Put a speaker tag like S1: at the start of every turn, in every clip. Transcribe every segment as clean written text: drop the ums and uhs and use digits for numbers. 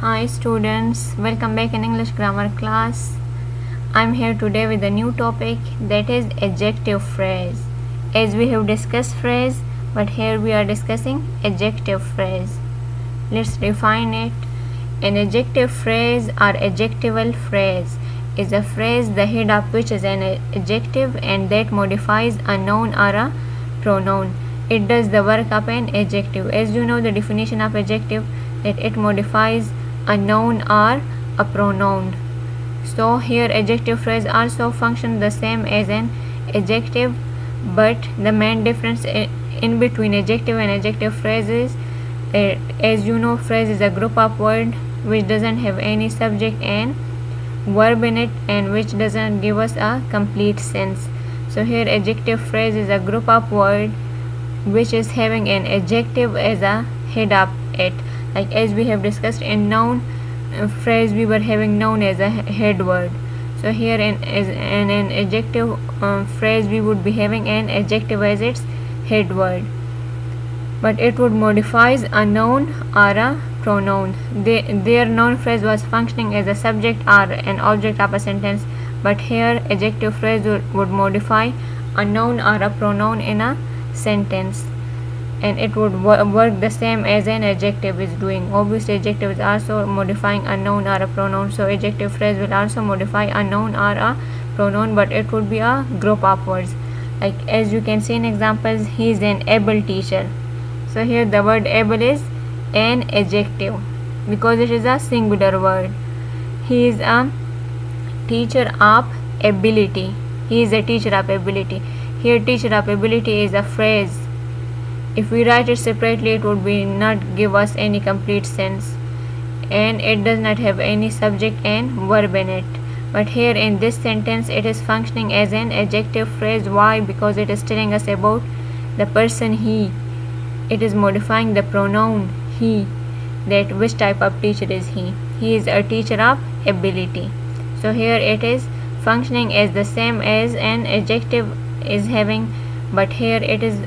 S1: Hi students, welcome back in English grammar class. I'm here today with a new topic, that is adjective phrase. As we have discussed phrase, but here we are discussing adjective phrase. Let's define it. An adjective phrase or adjectival phrase is a phrase the head of which is an adjective and that modifies a noun or a pronoun. It does the work of an adjective. As you know the definition of adjective, that it modifies a noun or a pronoun. So here adjective phrase also function the same as an adjective, but the main difference in between adjective and adjective phrases, as you know, phrase is a group of words which doesn't have any subject and verb in it and which doesn't give us a complete sense. So here adjective phrase is a group of words which is having an adjective as a head of it. Like as we have discussed in noun phrase, we were having noun as a head word. So here in an adjective phrase, we would be having an adjective as its head word, but it would modifies a noun or a pronoun. Their noun phrase was functioning as a subject or an object of a sentence, but here adjective phrase would modify a noun or a pronoun in a sentence, and it would work the same as an adjective is doing. Obviously adjective is also modifying a noun or a pronoun, so adjective phrase will also modify a noun or a pronoun, but it would be a group of words. Like as you can see in examples, he is an able teacher. So here the word able is an adjective because it is a singular word. He is a teacher of ability. He is a teacher of ability. Here teacher of ability is a phrase. If we write it separately, it would be not give us any complete sense, and it does not have any subject and verb in it. But here in this sentence, it is functioning as an adjective phrase. Why? Because it is telling us about the person he. It is modifying the pronoun he, that which type of teacher is he. He is a teacher of ability. So here it is functioning as the same as an adjective is having, but here it is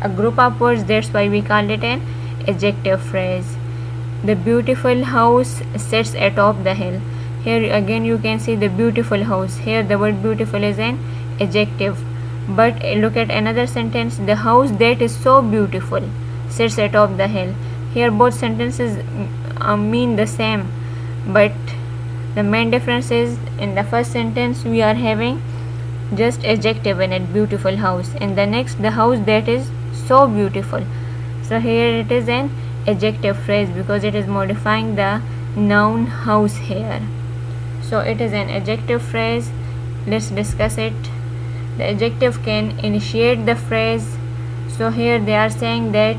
S1: a group of words, that's why we call it an adjective phrase. The beautiful house sits atop the hill. Here again you can see the beautiful house. Here the word beautiful is an adjective, but look at another sentence, the house that is so beautiful sits atop the hill. Here both sentences mean the same, but the main difference is in the first sentence we are having just adjective in it, beautiful house, and the next the house that is so beautiful. So here it is an adjective phrase because it is modifying the noun house here. So it is an adjective phrase. Let's discuss it. The adjective can initiate the phrase. So here they are saying that,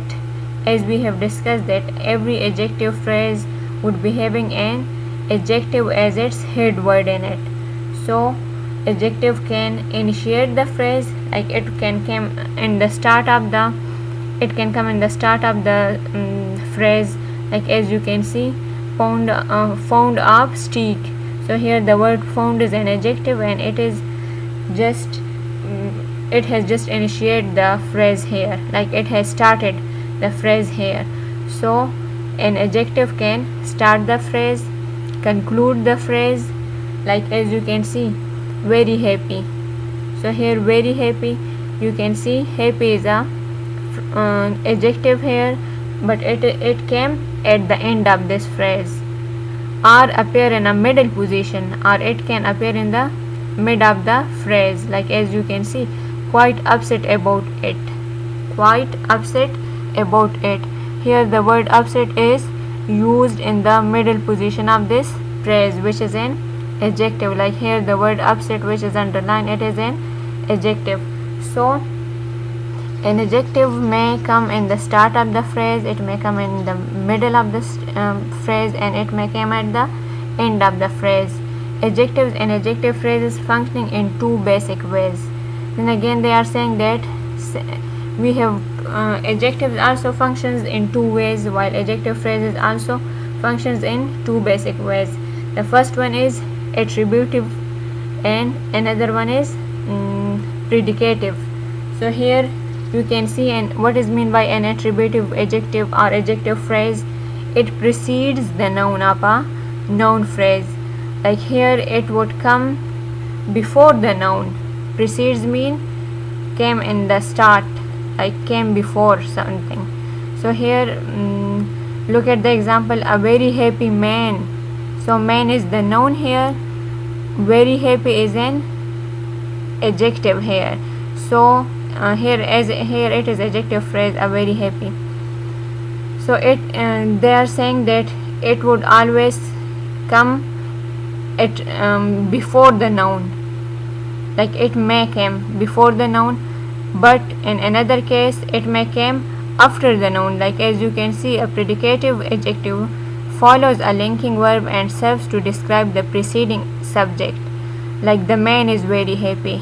S1: as we have discussed, that every adjective phrase would be having an adjective as its head word in it. So adjective can initiate the phrase, like it can come in the start of the phrase, like as you can see, found of stick. So here the word found is an adjective and it is just it has just initiated the phrase here, like it has started the phrase here. So an adjective can start the phrase, conclude the phrase, like as you can see, very happy. So here very happy, you can see happy is a adjective here, but it came at the end of this phrase, or appear in a middle position, or it can appear in the mid of the phrase, like as you can see, quite upset about it. Here the word upset is used in the middle position of this phrase, which is an adjective. Like here the word upset, which is underlined, it is an adjective. So an adjective may come in the start of the phrase, it may come in the middle of the phrase, and it may come at the end of the phrase. Adjectives and adjective phrases functioning in two basic ways. Then again they are saying that we have adjectives also functions in two ways, while adjective phrases also functions in two basic ways. The first one is attributive and another one is predicative. So here you can see, and what is meant by an attributive adjective or adjective phrase, it precedes the noun of a noun phrase. Like here it would come before the noun. Precedes mean came in the start, like came before something. So here look at the example, a very happy man. So man is the noun here, very happy is an adjective here. So here it is adjective phrase, a very happy. So they are saying that it would always come before the noun, like it may come before the noun, but in another case it may come after the noun. Like as you can see, a predicative adjective follows a linking verb and serves to describe the preceding subject. Like the man is very happy,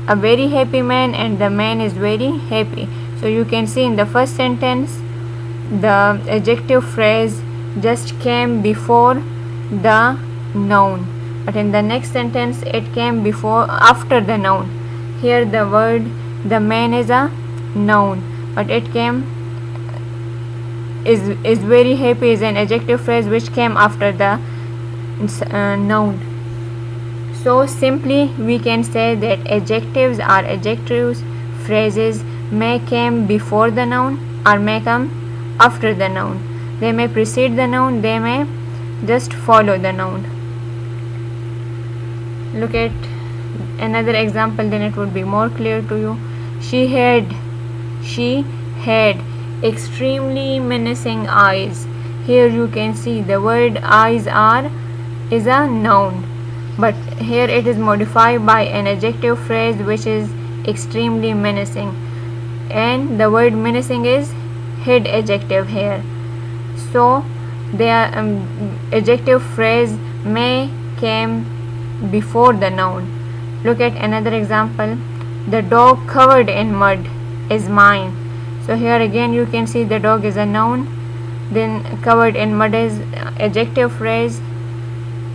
S1: a very happy man, and the man is very happy. So you can see in the first sentence the adjective phrase just came before the noun, but in the next sentence it came after the noun. Here the word the man is a noun, but it came is very happy is an adjective phrase which came after the noun. So simply we can say that adjectives or adjectives phrases may come before the noun or may come after the noun. They may precede the noun, they may just follow the noun. Look at another example, then it would be more clear to you. She had extremely menacing eyes. Here you can see the word eyes is a noun, but here it is modified by an adjective phrase which is extremely menacing, and the word menacing is head adjective here. So their adjective phrase may come before the noun. Look at another example, the dog covered in mud is mine. So here again you can see the dog is a noun, then covered in mud is adjective phrase,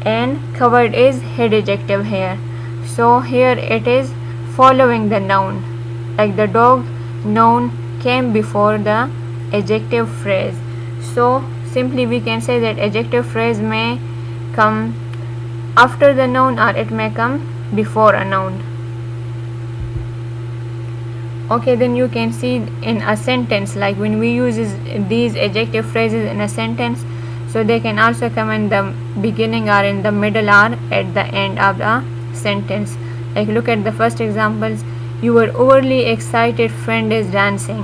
S1: and covered is head adjective here. So here it is following the noun, like the dog noun came before the adjective phrase. So simply we can say that adjective phrase may come after the noun or it may come before a noun. Okay, then you can see in a sentence, like when we use these adjective phrases in a sentence, so they can also come in the beginning or in the middle or at the end of the sentence. Like look at the first examples, your overly excited friend is dancing.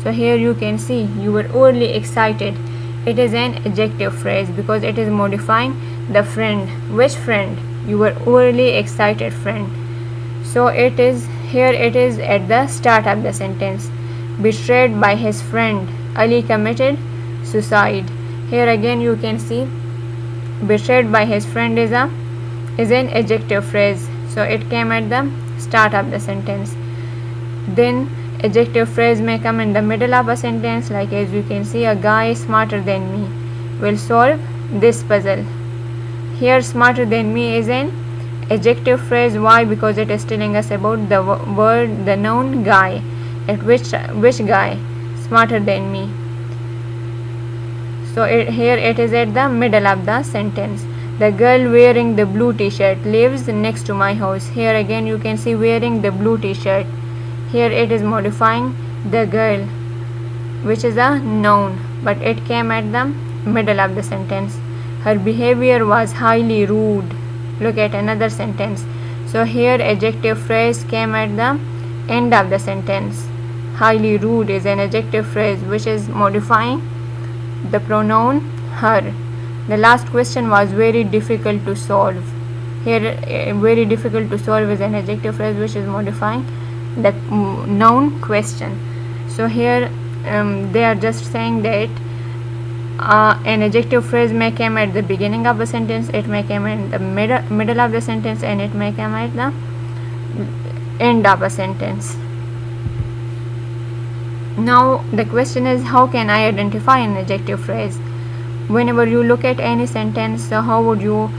S1: So here you can see you were overly excited. It is an adjective phrase because it is modifying the friend. Which friend? Your overly excited friend. So it is here, it is at the start of the sentence. Betrayed by his friend, Ali committed suicide. Here again you can see betrayed by his friend is an adjective phrase, so it came at the start of the sentence. Then adjective phrase may come in the middle of a sentence, like as you can see, a guy smarter than me will solve this puzzle. Here smarter than me is an adjective phrase. Why? Because it is telling us about the noun guy. At which guy? Smarter than me. So here it is at the middle of the sentence. The girl wearing the blue t-shirt lives next to my house. Here again you can see wearing the blue t-shirt. Here it is modifying the girl, which is a noun, but it came at the middle of the sentence. Her behavior was highly rude. Look at another sentence. So here adjective phrase came at the end of the sentence. Highly rude is an adjective phrase which is modifying the pronoun her. The last question was very difficult to solve. Here very difficult to solve is an adjective phrase which is modifying the noun question. So here they are just saying that an adjective phrase may come at the beginning of a sentence, it may come in the middle of the sentence, and it may come at the end of a sentence. Now the question is, how can I identify an adjective phrase? Whenever you look at any sentence, how would you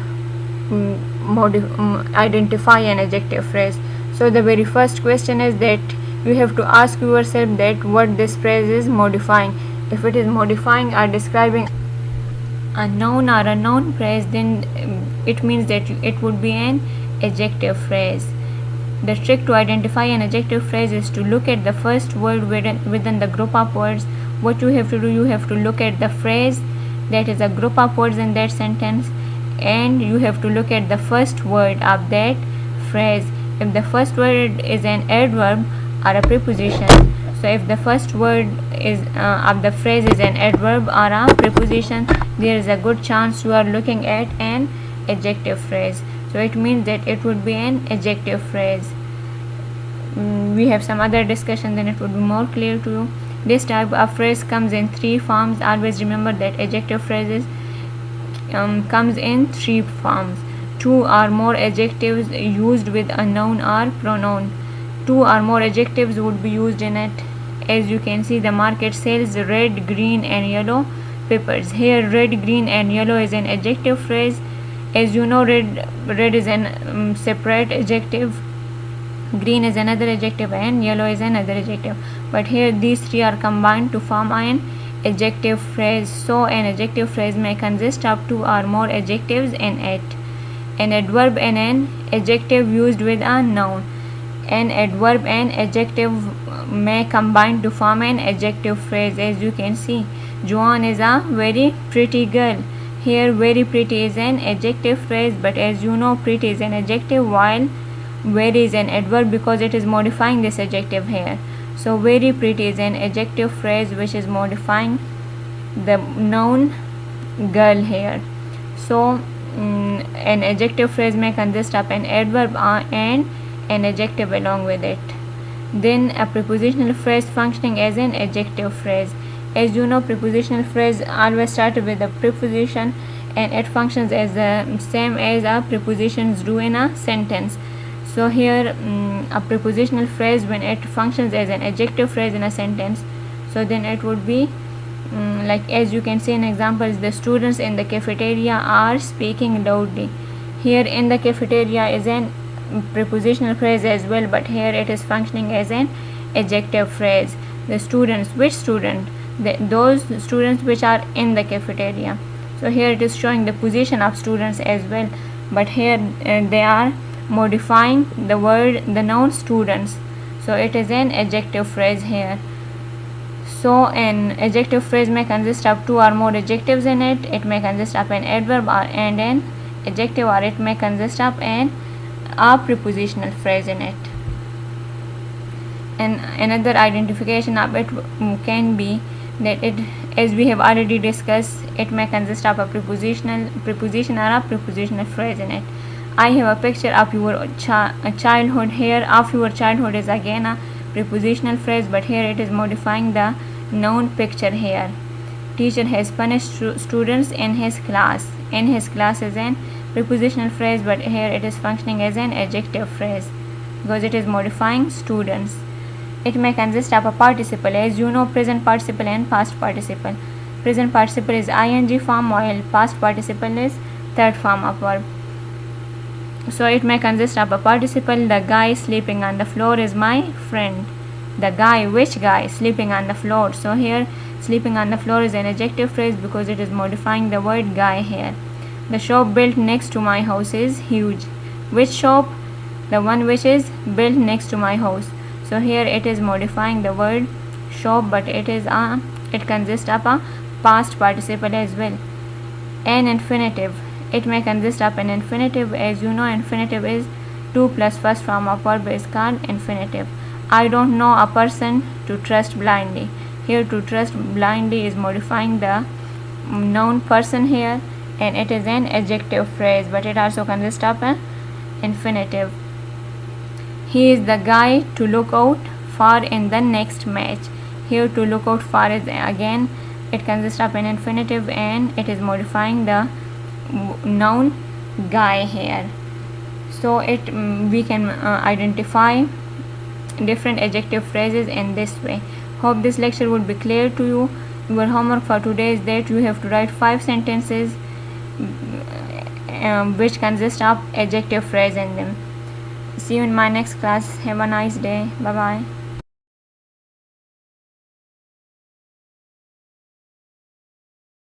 S1: identify an adjective phrase? So the very first question is that you have to ask yourself that what this phrase is modifying. If it is modifying or describing a noun or a noun phrase, then it means that it would be an adjective phrase. The trick to identify an adjective phrase is to look at the first word within the group of words. What you have to do, you have to look at the phrase that is a group of words in that sentence, and you have to look at the first word of that phrase. If the first word is an adverb or a preposition, so if the first word is of the phrase is an adverb or a preposition, there is a good chance you are looking at an adjective phrase. So it means that it would be an adjective phrase. We have some other discussion, then it would be more clear to you. This type of phrase comes in three forms. Always remember that adjective phrases comes in three forms. Two or more adjectives used with a noun or pronoun. Two or more adjectives would be used in it. As you can see, the market sells red, green and yellow peppers. Here red, green and yellow is an adjective phrase. As you know, red is an separate adjective, green is another adjective, and yellow is another adjective. But here these three are combined to form an adjective phrase. So an adjective phrase may consist of two or more adjectives in it. An adverb and an adjective used with a noun. An adverb and adjective may combine to form an adjective phrase. As you can see, Joan is a very pretty girl. Here very pretty is an adjective phrase, but as you know, pretty is an adjective while very is an adverb because it is modifying this adjective here. So very pretty is an adjective phrase which is modifying the noun girl here. So an adjective phrase may consist of an adverb and an adjective along with it. Then a prepositional phrase functioning as an adjective phrase. As you know, prepositional phrase always start with a preposition and it functions as the same as a prepositions do in a sentence. So here a prepositional phrase, when it functions as an adjective phrase in a sentence, so then it would be like, as you can see in examples, the students in the cafeteria are speaking loudly. Here in the cafeteria is an prepositional phrase as well, but here it is functioning as an adjective phrase. The students, which student? Those students which are in the cafeteria. So here it is showing the position of students as well, but here they are modifying the word, the noun students, so it is an adjective phrase here. So an adjective phrase may consist of two or more adjectives in it. It may consist of an adverb and an adjective, or it may consist of a prepositional phrase in it. And another identification of it can be that it, as we have already discussed, it may consist of a preposition or a prepositional phrase in it. I have a picture of your childhood. Here of your childhood is again a prepositional phrase, but here it is modifying the noun picture here. Teacher has punished students in his class. In his class is an prepositional phrase, but here it is functioning as an adjective phrase because it is modifying students. It may consist of a participle. As you know, present participle and past participle. Present participle is ing form, while past participle is third form of verb. So it may consist of a participle. The guy sleeping on the floor is my friend. The guy, which guy? Sleeping on the floor. So here sleeping on the floor is an adjective phrase because it is modifying the word guy here. The shop built next to my house is huge. Which shop? The one which is built next to my house. So here it is modifying the word shop, but it consists of a past participle as well. An infinitive. It may consist of an infinitive. As you know, infinitive is 2 plus first form of verb is called infinitive. I don't know a person to trust blindly. Here to trust blindly is modifying the noun person here, and it is an adjective phrase, but it also consists of an infinitive. He is the guy to look out for in the next match. Here to look out for is again, it consists of an infinitive and it is modifying the noun guy here. So we can identify different adjective phrases in this way. Hope this lecture would be clear to you. Your homework for today is that you have to write 5 sentences which consist of adjective phrase in them. See you in my next class. Have a nice day. Bye bye.